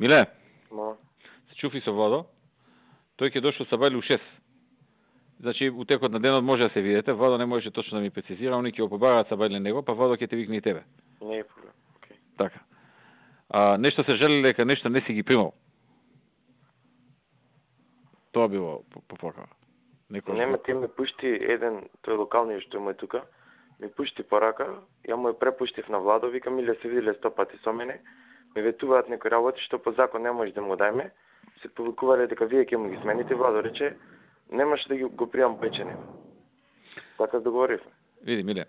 Миле, Но, се чуфи со Владо, тој ќе дошол са бајле у 6. Значи, у текот на денот може да се видите, Владо не можеше точно да ми прецизира, они ќе го побараат са бајле него, па Владо ќе те викне и тебе. не е проблем. Okay. Така. Нешто се жели дека нешто не си ги примал. Тоа било попокава. Нема, ти ми пушти еден, тој локалниот што му е тука, ми пушти порака, ја му ја препуштив на Владо, вика Миле се виделе 100 пати со мене, ми ветуваат некои работи што по закон не може да му дајме, се повикувале дека вие ќе му ги смените, Владо рече, немаше да го пријам печене. Така договоривме. Види, Миле,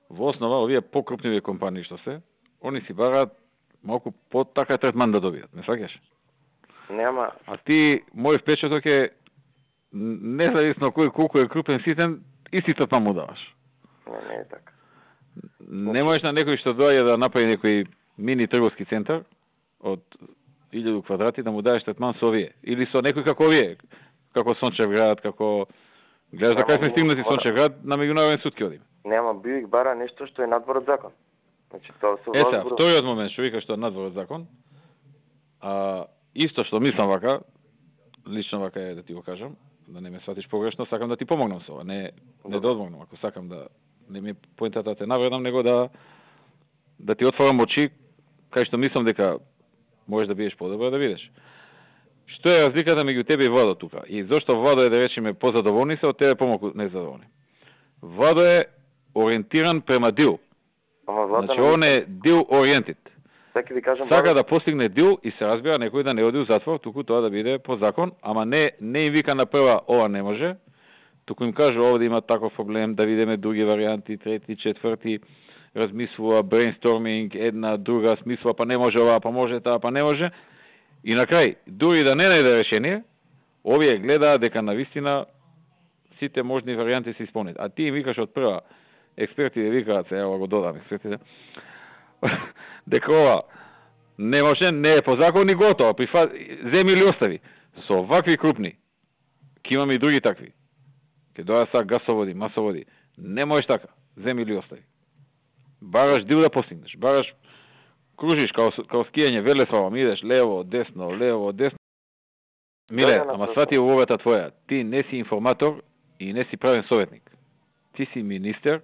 во основа овие покрупниве компании што се, они си бараат малку по-така третман да добијат, ме сваќаш? Нема. А ти, мој впечаток е, независно кој колку е крупен ситен, исти третман му даваш. Не е така. Не можеш на некој што доаѓа да направи некој мини трговски центар од 1000 квадрати да му дадеш третман со овие. Или со некој како овие, како Сончев град, како... Гледаш да кај сме стигнати Сончев град, на меѓународен суд ќе одиме. Нема, Бивик бара нешто што е надвор од закон. Значи, тоа се Ета, вториот момент што вика што е надвор од закон, исто што мислам вака, лично вака е да ти го кажам, да не ме сватиш погрешно, сакам да ти помогнам со ова, не да одмогнам, ако сакам да не ми поентата да те навредам, него да ти отворам очи, кај што мислам дека можеш да бидеш подобро да видиш. Што е разликата меѓу тебе и Владо тука? И зошто Владо е, да речеме, позадоволни се, од тебе помалку незадоволни? Владо е ориентиран према дил. Значи, он е дил ориентит. Сака да постигне дил и се разбира некој да не оди у затвор, туку тоа да биде по закон, ама не им вика на прва ова не може, туку им кажа овде има таков проблем, да видиме други варианти, трети, четврти, размислува, брейнсторминг, една, друга, смисла, па не може ова, па може таа, па не може. И на крај, дури да не најде решение, овие гледаат дека навистина сите можни варианти се исполнет. А ти им викаш од прва, експертите викаат се, ево го додам експертите, дека ова не може, не е по закон и готово, земи или остави. Со вакви крупни, ке имаме и други такви, ке доја са гасоводи, масоводи, не можеш така, земи или остави. Бараш дил да постигнеш, бараш кружиш као скијање велесlalom, идеш лево, десно, Миле, ама свати улогата твоја, ти не си информатор и не си правен советник. Ти си министер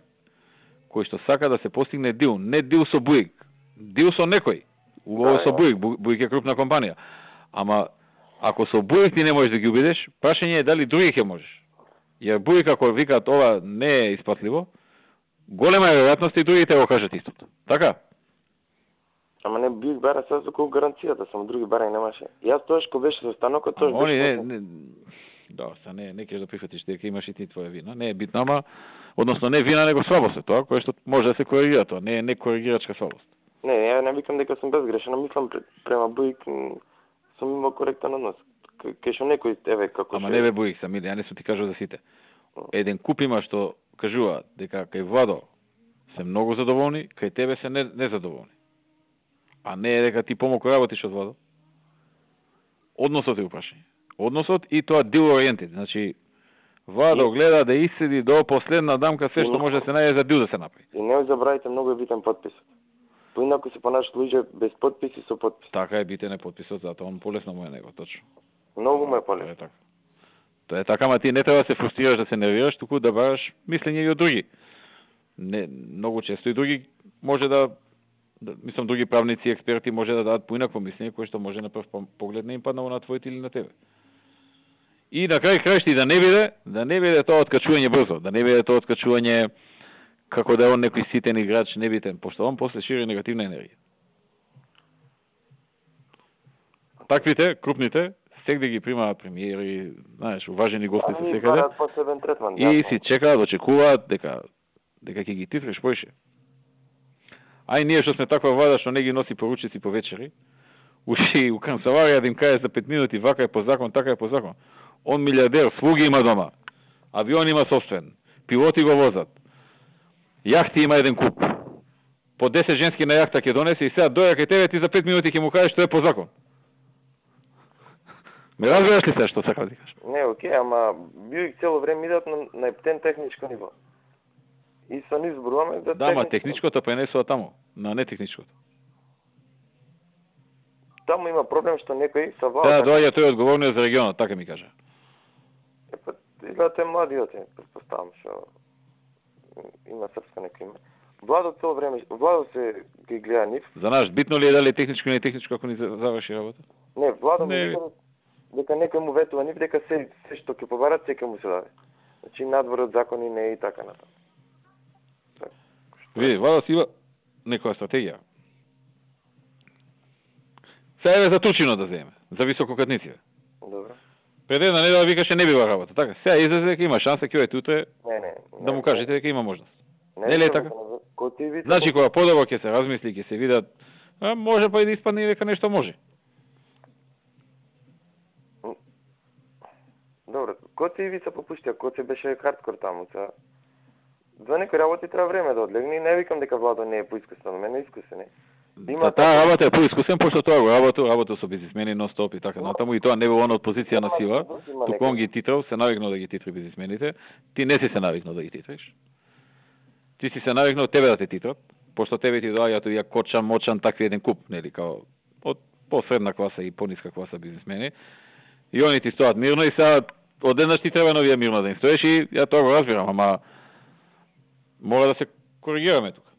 кој што сака да се постигне дил, не дил со Буик, дил со некој. Уговор со Буик, Буик е крупна компанија. Ама ако со Буик ти не можеш да ги убедиш, прашање е дали други ќе можеш. Јер Буик ако викаат ова не е испатливо, голема е веројатност и другите го кажат истото. Така? Ама не Буик бара се за колку гаранцијата, само други барања немаше. Јас тоаш кој беше со станокот, тоаш беше. Да, не кеш да прифатиш дека имаш и ти твоја вина. Не е битно, ама односно не вина, него слабост е тоа, кое што може да се коригира тоа, не е коригирачка слабост. Не, ја не викам дека сум безгрешен, мислам према Буик сум имал коректен однос. Кај што некој еве како Ама не бе Буик сам, ја не сум ти кажал за сите. Еден куп има што кажуваат дека кај Владо се многу задоволни, кај тебе се незадоволни. А не е дека ти помалку работиш од Владо. Односот е упрашање. Односот и тоа дил ориентит. Значи, Владо гледа да исцеди до последна дамка се што може да се најде за дил да се направи. И не забравајте, многу е битен подписот. Поинаку се понашат луѓе без подписи со подпис. Така е, битен е подписот, затоа он полесно му е него, точно. Многу му е полесно. Така. Тоа е така, ама ти не треба да се фрустрираш, да се нервираш, туку да бараш мислење и од други. Не, многу често и други може мислам други правници, експерти може да дадат поинако мислење кое што може на прв поглед не им паднало на твоите или на тебе. И на крај крајшти да не биде тоа откачување брзо, да не биде тоа откачување како да е он некој ситен играч, небитен, пошто он после шири негативна енергија. Таквите, крупните, сегде ги примаат премиери, знаеш, уважени гости се секаде. И си чекаат, очекуваат дека ќе ги тифреш поише. Ај ние што сме таква влада што не ги носи поручици по вечери, уши у канцеларија да им каже за 5 минути вака е по закон, така е по закон. Он милиардер, слуги има дома, авион има собствен, пилоти го возат, јахти има еден куп, по 10 женски на јахта ќе донесе и сега доја кај тебе ти за 5 минути ќе му кажеш што е по закон. Ме разбираш ли се што сакам да кажеш? Не, окей, ама Бивик цело време идат на ептен техничко ниво. И со ни зборуваме да ама техничкото пренесува таму, на нетехничкото. таму има проблем што некој са вал. Да, доаѓа тој одговорниот за регионот, така ми кажа. Епа, изгледате младиот, претпоставам што има српско некој име. Владо цело време, Владо се ги гледа нив. За нас битно ли е дали техничко или не техничко ако ни заврши работа? Не, Владо ми вика дека некој му ветува нив, дека се што ќе побарат, се ќе му се даде. Значи надвор од закони не е и така натаму. Види, Владо си има некоја стратегија. Сега е за Турчино да земе, за висококатниците. Добро. Пред една недела викаше не била работа, така? Сега излезе дека има шанса, ќе ојде утре Не. да му кажете дека има можност. Не ли е така? Кој Значи кога подобро ќе се размисли, ќе се видат, може па и да испадне дека нешто може. Добро, кој ви се попуштија, кој се беше хардкор таму, за некои работи треба време да одлегне, не викам дека Владо не е поискусен, но мене е искусен. Има таа работа е поискусен, пошто тоа го работа со бизнисмени нон-стоп и така натаму, и тоа не било од позиција на сила, туку он ги титрал, се навикнал да ги титри бизнисмените, ти не си се навикнал да ги титриш. Ти си се навикнал тебе да те титрат, пошто тебе ти доаѓаат ја Кочан, Мочан, такви еден куп, нели, као од посредна класа и пониска класа бизнисмени, и они ти стоат мирно и сега одеднаш ти треба новија мирно да им стоеш и ја тоа го разбирам, ама мора да се коригираме тука.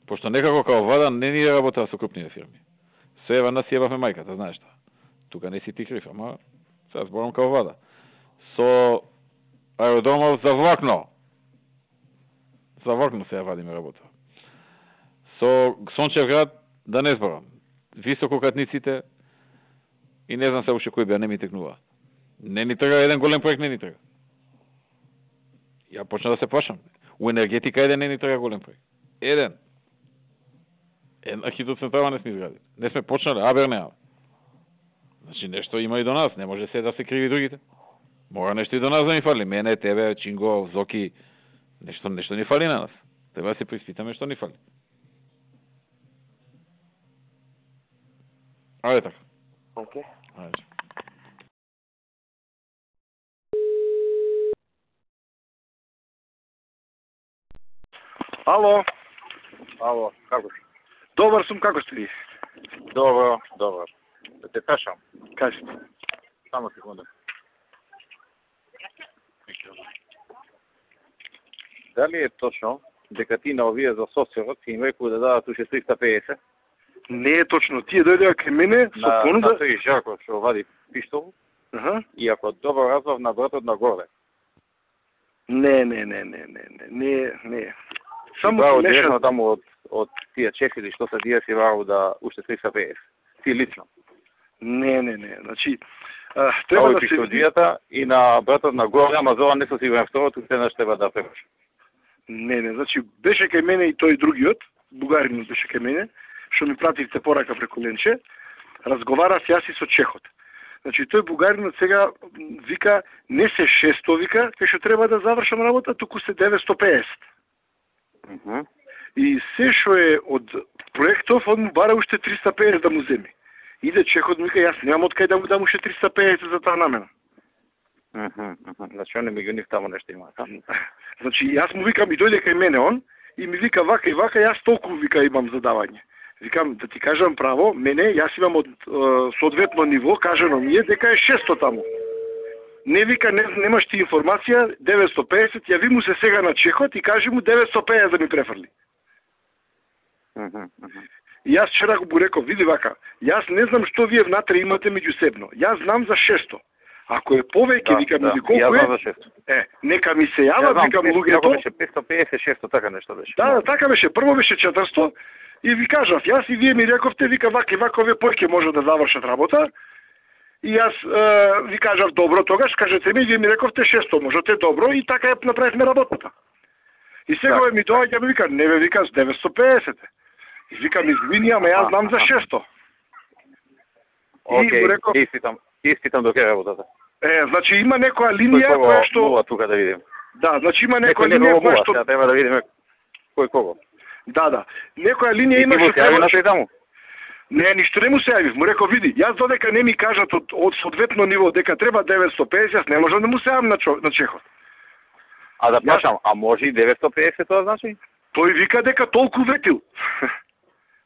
Пошто некако као влада не ни работа со крупните фирми. Свева нас јебавме мајката, знаеш што. Тука не си ти крив, ама сега зборам као влада. Со аеродромов завлакно се ја вадиме работа. Со Сончев град, да не зборам. Висококатниците и не знам се уште кој беа, не ми текнува. Не ни трга еден голем проект, не ни трга. Ја почна да се плашам. У енергетика еден не ни трга голем проект. Една хидроцентрала не сме изградили. Не сме почнали, абер неа. Значи нешто има и до нас, не може се да се криви другите. Мора нешто и до нас да ни фали. Мене, тебе, Чинго, Зоки, нешто ни фали на нас. Треба да се приспитаме што ни фали. Ајде така. Окей. Ајде. Ало, Како си? добар сум, како сте ви? Добро. Да те прашам. Кажете. Само секунда. Дали е точно дека ти на овие за соцерот им рекол да дадат уште 350? Не е точно. Тие дојдеа кај мене со понуда. На тој Жарко што вади пиштол. И ако добро разбав на братот на горе. Не. Само Браво, ти директно таму од тие чефили што се дија си вару да уште 350. Ти лично. Не. Значи, треба да се пиштолијата и на братот на горе, ама за ова не се сигурен второто, еднаш треба да препаш. Не, значи беше кај мене и тој другиот, бугаринот беше кај мене, што ми пративте порака преку Ленче, разговарав јас и со чехот. Значи тој бугаринот сега вика не се 600 вика, кај што треба да завршам работа, туку се 950. И се што е од проектов, он му бара уште 350 да му земи. Иде чехот ми вика, јас немам од кај да му дам уште 350 за таа намена. Значи, он ми ги нив тамо нешто има. Значи, јас му викам и дојде кај мене он, и ми вика вака и вака, јас толку вика имам задавање. Викам, да ти кажам право, мене, јас имам од соодветно ниво, кажано ми е дека е 600 таму. Не вика, немаш ти информација, 950, јави му се сега на чехот и кажи му 950 да ми префрли. И јас вчера го реков, види вака, јас не знам што вие внатре имате меѓусебно. Јас знам за 600. Ако е повеќе, викам, или колку е, нека ми се јава, викам луѓето. Ако беше 550, 600, така нешто беше. Да, така беше. Прво беше 400 и ви кажав, јас и вие ми рековте, вика, вака и вака, овие појке може да завршат работа. И јас ви кажав, добро, тогаш, кажете ми, вие ми рековте 600, можете добро, и така ја направивме работата. И сега ми доаѓа, ми вика, не бе, вика, 950. И викам, извини, ама јас знам за 600. Окей, испитам до крај работата. Значи има некоја линија која што... тука да видим. Да, значи има некоја линија која што... Треба да видиме кој кого. Да. Некоја линија има што треба... Не, ништо не му се јавив. Му реков, види, јас додека не ми кажат од соодветно ниво дека треба 950, јас не можам да му се јавам на чехот. А да прашам, а може и 950 тоа значи? Тој вика дека толку ветил.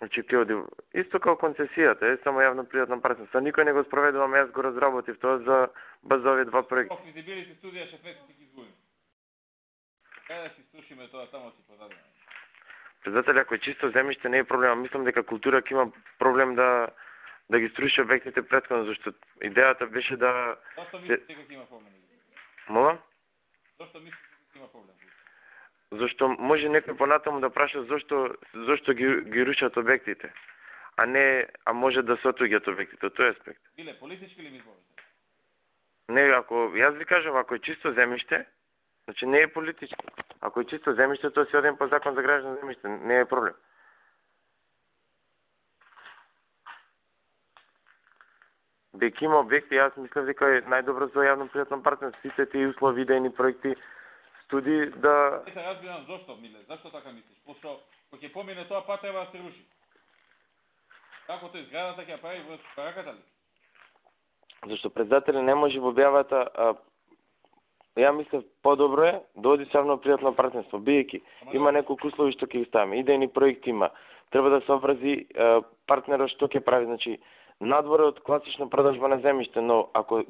Значи ќе оди исто како концесијата, е само јавно-приватно партнерство. Никој не го спроведувам, јас го разработив тоа за баз за овие два проекти. Физибилити студија ще месеци ги изгубим. Каде да си слушиме тоа таму си подадеме. Председател, ако е чисто земјиште не е проблем, мислам дека култура ќе има проблем да ги струши обектите претходно, зашто идејата беше да Зошто мислите дека има проблем? Мола? Зошто мислите дека има проблем? Зашто може некој понатаму да праша зошто ги рушат обектите, а може да се отуѓат обектите, од тој аспект. Биле политички ли ми зборите? Не, јас ви кажам, ако е чисто земјиште, значи не е политички. Ако е чисто земјиште, тоа си одим по закон за граждано земјиште, не е проблем. Дека има обекти, јас мислам дека е најдобро за јавно-приватно партнерство, сите тие услови, идејни проекти, студии да... Не се разбирам зошто, Миле, зашто така мислиш? Пошто, кога ќе помине тоа пат треба да се руши. Како тој зградата ќе ја прави во параката ли? Зашто председателя не може во објавата, ја мислев подобро е да оди со јавно-приватно партнерство, биејќи има неколку услови што ќе ги ставиме, идејни проекти има, треба да се образи партнерот што ќе прави, значи надвор од класична продажба на земјиште, но ако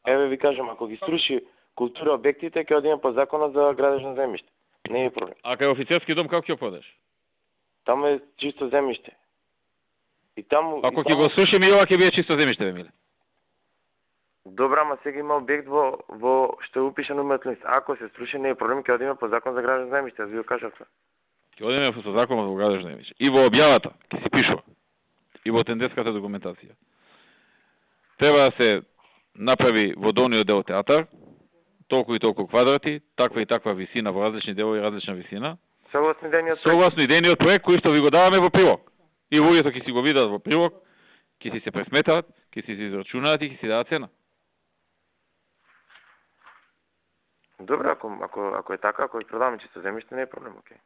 еве ви кажам, ако ги струши култура обектите, ќе одиме по законот за градежно земјиште. Не е проблем. А кај офицерски дом како ќе продаш? Таму е чисто земјиште. И таму Ако ќе го срушиме и ова ќе биде чисто земјиште, Миле. Добра, ама сега има објект во што е упишан уметност. Ако се струши не е проблем, ќе одиме по закон за градежно земјиште, јас ви го кажав тоа. Ќе одиме со законот за градежно земјиште. И во објавата ќе се пишува. И во тенденската документација. Треба да се направи во долниот дел театар, толку и толку квадрати, таква и таква висина во различни делови, различна висина. Согласно идејниот проект. Согласно идејниот проект кој што ви го даваме во прилог. И луѓето ќе си го видат во прилог, ќе си се пресметаат, ќе си се израчунаат и ќе си дадат цена. Добро, ако е така, ако ги продаваме чисто земјиште, не е проблем, окей.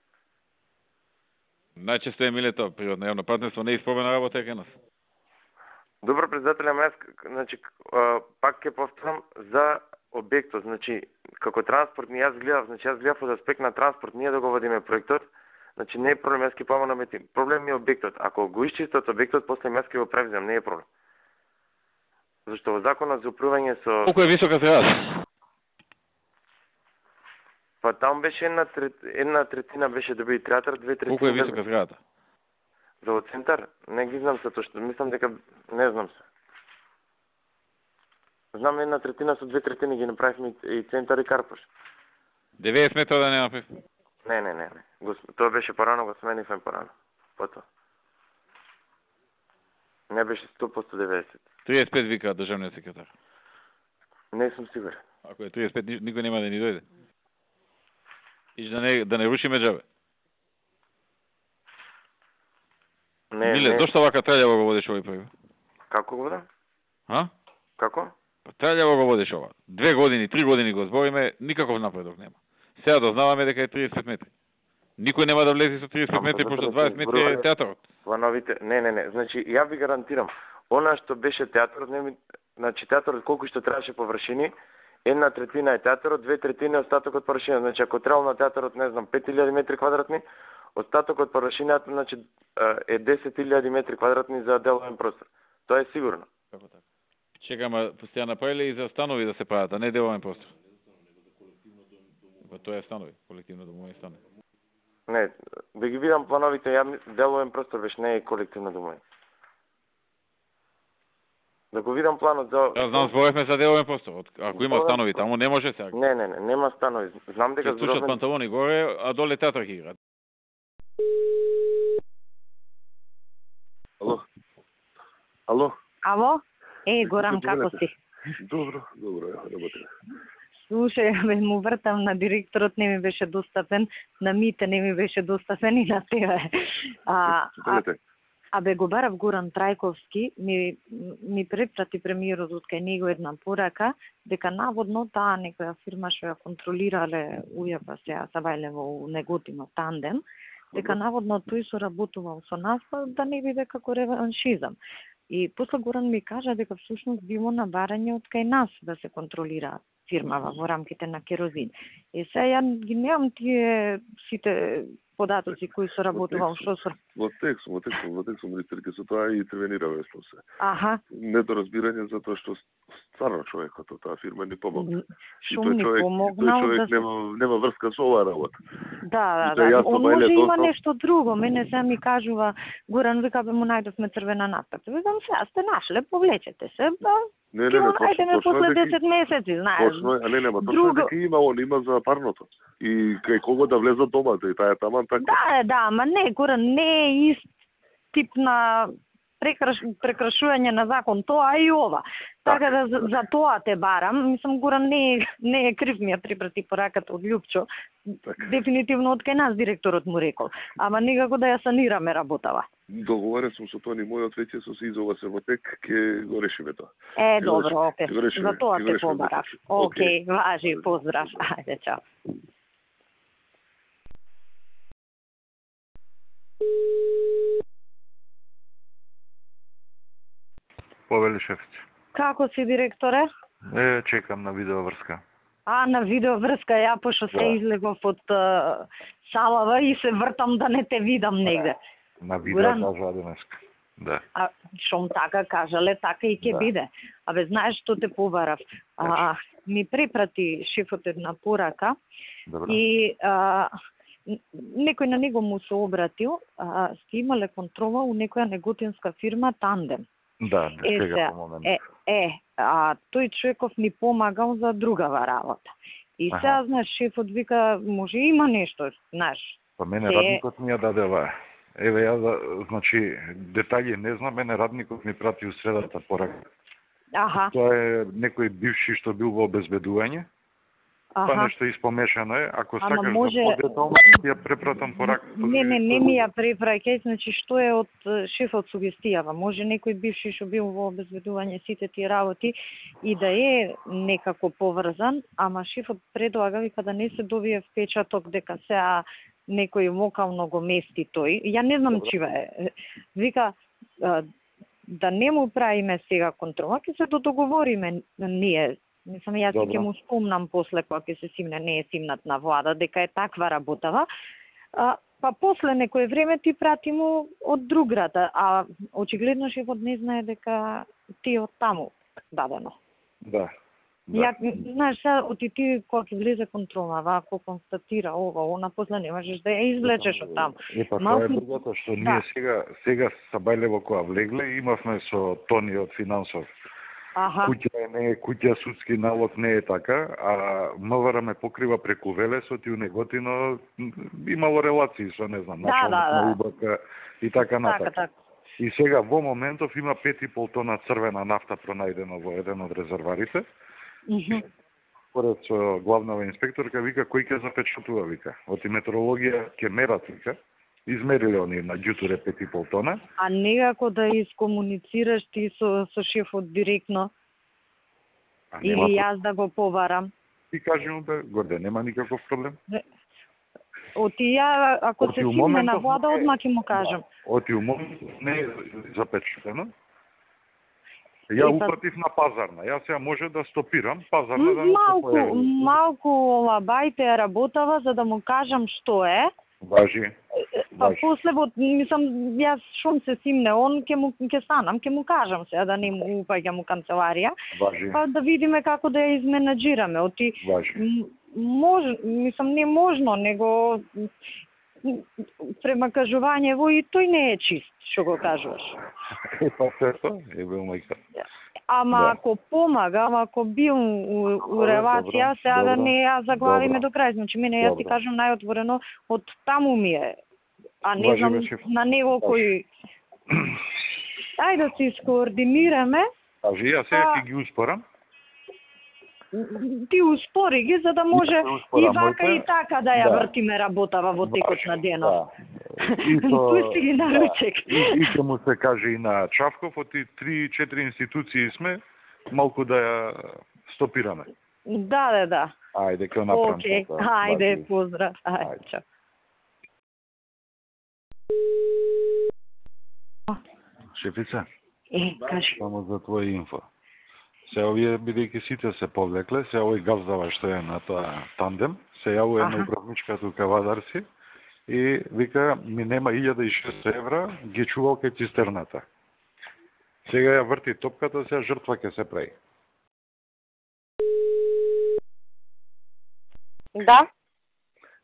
Најчесто е, Миле, тоа природно јавно партнерство не е испробена работа кај нас. Добро, председателе, јас значи пак ќе повторам за објектот, значи како транспортни јас гледав од аспект на транспорт, ние да го водиме проектот, значи не е проблем, јас ќе помагам тим. Проблем ми е објектот. Ако го исчистат објектот, после јас ќе го превземам, не е проблем. Зашто во законот за управување со Колку е висока зградата? Па таму беше една третина беше да биде театар, две третини. Колку е висока зградата? За во центар? Не ги знам се точно, мислам дека не знам се. Знам една третина со две третини ги направивме и центар и Карпош. 90 метра да не направи? Не. Тоа беше порано, го сменивме порано. Потоа. Не беше 100% 90. 35 вика државниот секретар. Не сум сигурен. Ако е 35, никој нема да ни дојде. И да не рушиме џабе. Миле, зошто вака траљаво го водиш овој проект? Како го водам? А? Како? Траљаво го водиш ова. 2 години, 3 години го збориме, никаков напредок нема. Сега дознаваме дека е 30 метри. Никој нема да влезе со 30 метри, пошто 20 метри е театарот. Во новите, не. Значи, ја ви гарантирам, она што беше театарот, значи театарот колку што требаше површини, една третина е театарот, две третини остатокот површина. Значи, ако требало на театарот, не знам, 5000 метри квадратни, остатокот површината, значи, е 10.000 метри квадратни за деловен простор. Тоа е сигурно. Како така? Чекаме, сте ја направиле и за станови да се прават, а не деловен простор. Тоа е станови, колективно домови станови. Не, да ги видам плановите, деловен простор беше, не е колективно домови. Да го видам планот за... Јас знам, зборевме за деловен простор. Ако има станови таму, не може сега. Не, нема станови. Знам дека зборевме... Ќе стучат панталони горе, а доле театар ќе играат. Ало? Горан, како си? Добро, работи. Слушај, му вртам на директорот, не ми беше достапен, на Мите не ми беше достапен и на тебе. Го барав Горан Трајковски, ми препрати премиерот од кај него една порака, дека наводно таа некоја фирма што ја контролирале ујава сега Савајлево Неготино тандем, дека наводно тој соработувал со нас, да не биде како реваншизам. И после Горан ми кажа дека всушност било набарање од кај нас да се контролираат фирмава во рамките на Керозин. Ја ги немам тие сите податоци кои се работувал шофер. Во текст министер ќе се тоа и интервенираме со се. Аха. Недоразбирање за тоа што стварно човекот од таа фирма ни помогна. Шум ни помогнал. Тој човек нема врска со оваа работа. Да. Он може има нешто друго. Мене се ми кажува, Горан, вика, бе му најдовме црвена нафта. Викам, сега сте нашле, повлечете се. Не, најдеме после 10 месеци, знаеш. Точно, точно дека има за парното. И кај кого да влезат домата, и таа е таман така. Да, ама не, Горан, не е ист тип на прекрашување на закон, тоа и ова. Така да за тоа те барам. Мислам, Горан не е крив, ми ја припрати пораката од Љупчо. Дефинитивно од кај нас директорот му рекол. Ама никако да ја санираме работава. Договарен сум со Тони, мојот веќе со Сизова се во тек, ќе го решиме тоа. Добро, окей. За тоа те побарав. Окей, важи, поздрав. Ајде, чао. Повели шефице. Како си, директоре? Чекам на видеоврска. На видеоврска, ја пошто се излегов од салава и се вртам да не те видам негде. На видео кажа денеска. Да. Шом така кажале, така и ќе биде. Абе, знаеш што те побарав? Ми препрати шефот една порака. Добро. И некој на него му се обратил, сте имале контрола у некоја неготинска фирма Тандем. Да, сега по момент. Тој човеков ни помагал за другава работа. И сега, знаеш, шефот вика, може има нешто, знаеш. Па мене радникот ми ја дадела. Еве ја, значи, детаљи не знам, мене радникот ми прати у средата порака. Тоа е некој бивши што бил во обезбедување. Па нешто испомешано е, ако сакаш да подетално, ја препратам порака. Не ми ја препраќај, значи што е од шефот сугестијава. Може некој бивши што бил во обезбедување сите тие работи и да е некако поврзан, ама шефот предлага, вика, да не се добие впечаток дека сега некој локално го мести тој. Ја не знам чива е. Вика, да не му правиме сега контрола, ќе се додоговориме ние. Мислам, јас ќе му спомнам после кога ќе се симне, не е симнат на влада, дека е таква работава. Па после некој време ти прати му од друг град, а очигледно шефот не знае дека ти е од таму дадено. Да. Ја, знаеш, од ти кога ќе влезе контрола, ако констатира она после не можеш да ја извлечеш од таму. Тоа е другото, што ние сега Сабајлево кога влегле, имавме со Тони од финансов. Куќа не е куќа, судски налог не е така, а МВР ме покрива преку Велесот и у Неготино имало релации со, не знам, началник на УБК и така натака. И сега во моментов има 5,5 тона црвена нафта пронајдено во еден од резерварите. Според со главнава инспекторка, вика, кој ќе запечатува, вика. Од метеорологија ќе мерат, вика. Измериле они на ѓутуре 5,5 тона. А некако да искомуницираш ти со шефот директно? Или јас да го побарам? Ти кажи му, бе, Горде, нема никаков проблем. Ја, ако се симне на влада, одма ќе му кажам. Оти у момент не е запечатено. Ја упатив на пазарна. Јас сега може да стопирам пазарна да не се појави. Малку олабајте работава за да му кажам што е. Важи. Па после мислам, јас шум се симне, он ќе станам, ќе му кажам сега да не му упаѓам у канцеларија. Важи. Па да видиме како да ја изменаџираме. Мислам, не можно, него према кажувањево и тој не е чист, што го кажуваш. Па сето, е бил мајка. Ама ако помага, ако бил у релација, сега да не ја заглавиме до крај. Значи, мене јас ти кажам најотворено, од таму ми е. А не знам на него кој... Ајде да се скоординираме. Кажи, јас сега ќе ги успорам. Ти успори ги, за да може и вака и така да ја вртиме работава во текот на денот. Пусти ги на ручек. И ќе му се каже и на Чавков, од 3-4 институции сме, малку да ја стопираме. Да. Ајде, ќе направам. Океј, ајде, поздрав. Ајде, чао. Шефица? Кажи. Само за твоја инфо. Се овие бидејќи сите се повлекле, се овој газдава што е на тоа тандем, се јавува една управничка тука Вадарси и вика ми нема 1600 евра, ги чувал кај цистерната. Сега ја врти топката, сега жртва ќе се прави. Да?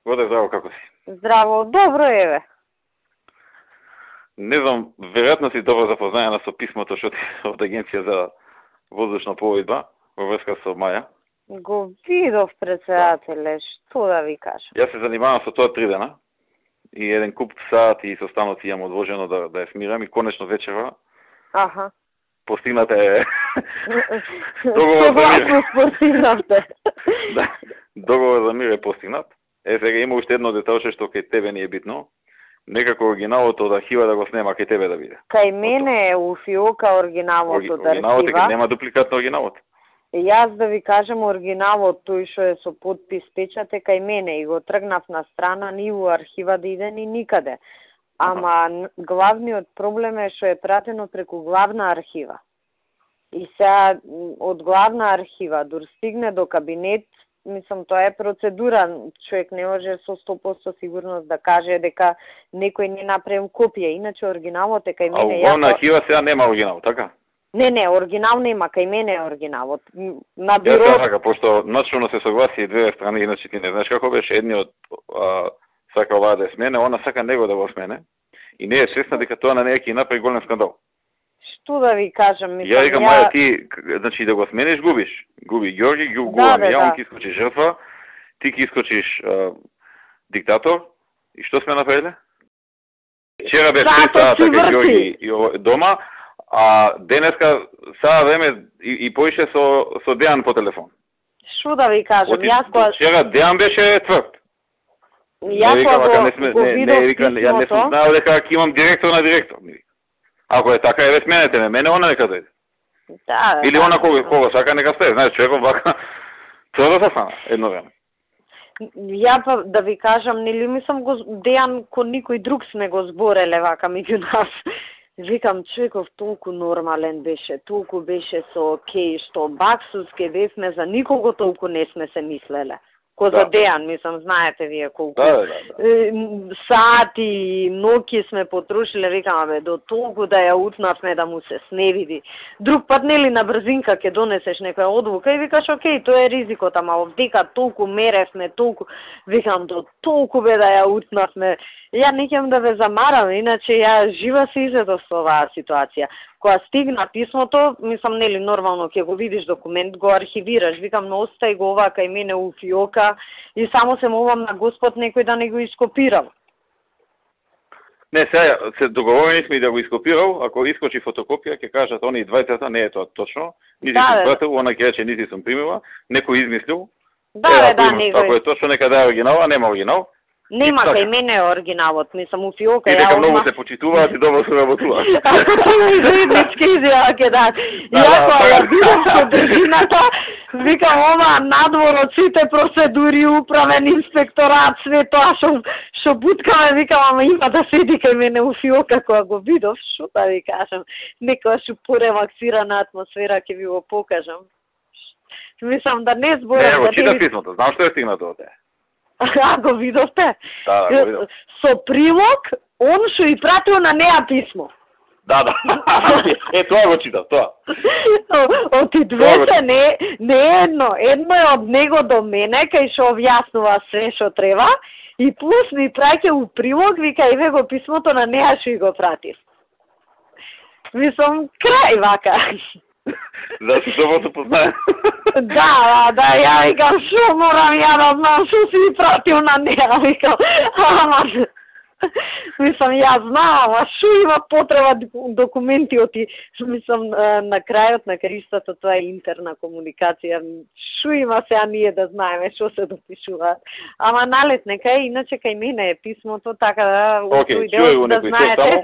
Годе, здраво, како си? Здраво, добро еве. Не знам, веројатно си добро запознаена со писмото што ти од Агенција за воздушна пловидба во врска со Маја. Го видов, председателе, што да ви кажам. Јас се занимавам со тоа 3 дена и еден куп сати и состаноци имам одложено да ја смирам и конечно вечерва постигната е договор за мир е постигнат. Сега има уште едно деталче што кај тебе не е битно. Некако оригиналот од архива да го снема кај тебе да биде. Кај мене е у фиока оригиналот од архива. Оригиналот е кај нема дупликат на оригиналот. Јас да ви кажам оригиналот тој што е со подпис печат е кај мене и го тргнав на страна ни у архива да иде ни никаде. Ама главниот проблем е што е пратено преку главна архива. И сега од главна архива дур стигне до кабинет, мислам, тоа е процедура. Човек не може со 100% сигурност да каже дека некој не направил копија. Иначе оригиналот е кај мене. А на архива сега нема оригинал, така? Не, оригинал нема, кај мене е оригиналот. На бюро... Така, пошто начално се согласи две страни, иначе ти не знаеш како беше. Едниот сака оваа да смене, она сака него да го смене. И не е свесна дека тоа на неја ќе направи голем скандал. Што да ви кажам, мислам, ја викам, Маја, ти, значи да го смениш, губиш. Губи Ѓорги, губам ја, он ќе искочи жртва, ти ќе искочиш диктатор. И што сме направиле? Вчера беше 6 сата кај Ѓорги дома, а денеска саа време и поише со Дејан по телефон. Што да ви кажам, јас кога... Вчера Дејан беше тврд. Јас кога го видов писмото... Ја не сум знаел дека ќе имам директор на директор. Ако е така, еве сменете ме, мене она нека дојде. Да, или она кога сака нека стае, знаеш, човеков вака цело да се стана едно време. Ја па да ви кажам, нели мислам го Дејан ко никој друг сме го збореле вака меѓу нас. Викам, човеков толку нормален беше, толку беше со окей, што баксуски бевме, за никого толку не сме се мислеле. Ко за Дејан, мислам, знаете вие колку сати, ноќи сме потрошиле, викам, бе, до толку да ја утнавме да му се сневиди. Друг пат, нели, на брзинка ќе донесеш некоја одлука и викаш, окей, тоа е ризикот, ама овдека толку меревме, толку, викам, до толку бе да ја утнавме. Ја не ќам да ве замарам, иначе ја жива се изедов со оваа ситуација. Кога стигна писмото, мислам, нели, нормално ќе го видиш документ, го архивираш, викам, но остај го ова кај мене у фиока и само се молам на Господ некој да не го ископирал. Не, сега се договорени сме и да го ископирал, ако искочи фотокопија, ќе кажат они 20-та, не е тоа точно, нити сум пратил, она ќе рече нити сум примила, некој измислил. Ако е точно нека да е оригинал, а нема оригинал. Нема кај мене е оригиналот, мислам, у фиока. И дека многу се почитуваат и добро се работуваат. Заеднички изјава ќе да. Јако ја бидам со држината, викам, ова надвор од сите процедури, управен инспекторат, све тоа што буткаме, викам, ама има да седи кај мене у фиока кога го видов, што да ви кажам, некоја шу порелаксирана атмосфера ќе ви го покажам. Мислам да не зборам. Не, го читав писмото, знам што е стигнато од те. А, го видовте? Да, го видов. Со прилог, он што и пратил на неа писмо. Да. Тоа го читав, тоа. Од и двете не едно. Едно е од него до мене, кај што објаснува се што треба, и плюс ми праќа у прилог, вика, еве го писмото на неа што и го пратив. Мислам, крај вака. Да се добро се познае. Да, ја викам, шо морам ја да знам, шо си ми пратил на неа, викам, ама, мислам, ја знам, ама шо има потреба документиот и, мислам, на крајот на кристата, тоа е интерна комуникација, шо има сега ние да знаеме, шо се допишуваат, ама налет нека е, иначе кај мене е писмото, така да, да знаете,